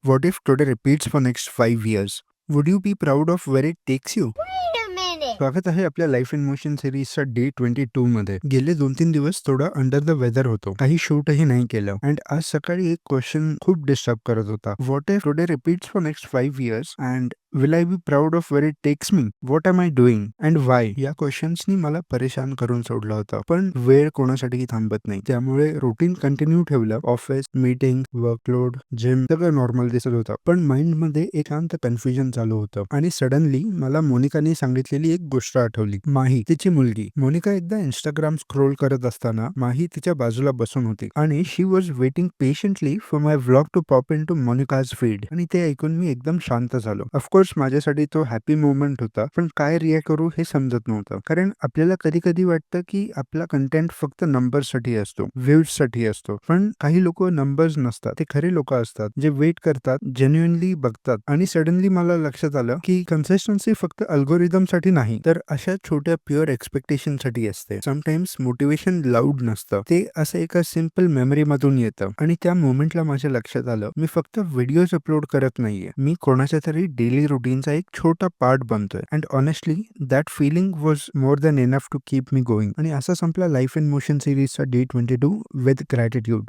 What if today repeats for next 5 years? Would you be proud of where it takes you? Wait a minute. स्वागत आहे आपल्या life in motion सिरीजच्या day 22 मध्ये. गेले 2-3 दिवस थोडा under the weather होतो. काही शूटही नाही केलं. अँड आज सकाळी एक क्वेश्चन खूप डिस्टर्ब करत होता. What if today repeats for next 5 years and will I be proud of where it takes me? What am I doing and why? या क्वेश्चन्सनी मला परेशान करून सोडलं होतं. पण वेळ कोणासाठीही थांबत नाही. त्यामुळे रुटीन कंटिन्यू ठेवलं. ऑफिस, मीटिंग, वर्कलोड, जिम सगळं नॉर्मल दिसत होतं. पण माइंड मध्ये एक शांत कन्फ्युजन चालू होतं. आणि सडनली मला मोनिकाने सांगितलेली एक गोष्ट आठवली. माही, तिची मुलगी. मोनिका एकदा इंस्टाग्राम स्क्रोल करत असताना माही तिच्या बाजूला बसून होती आणि she was waiting patiently for my vlog to pop in to Monica's feed. आणि ते ऐकून मी एकदम शांत झालो. ऑफकोर्स माझ्यासाठी तो हॅपी मोमेंट होता, पण काय रिॲक्ट करू हे समजत नव्हतं. कारण आपल्याला कधी कधी वाटतं की आपला कंटेंट फक्त नंबर्ससाठी असतो, व्ह्यूज साठी असतो. पण काही लोक नंबर्स नसतात, ते खरे लोक असतात जे वेट करतात, जेन्युइनली बघतात. आणि सडनली मला लक्षात आलं की कन्सिस्टन्सी फक्त अल्गोरिदम साठी नाही, तर अशा छोट्या प्युअर एक्सपेक्टेशन साठी असते. समटाइम्स मोटिवेशन लाऊड नसतं, ते असं एका सिम्पल मेमरी मधून येतं. आणि त्या मोमेंटला माझ्या लक्षात आलं, मी फक्त व्हिडिओज अपलोड करत नाहीये, मी कोणाच्या तरी डेली रुटीनचा एक छोटा पार्ट बनतोय. And honestly that feeling was more than enough to keep me going. आणि असा संपला लाईफ इन मोशन सिरीजचा डे 22 विथ ग्रॅटिट्यूड.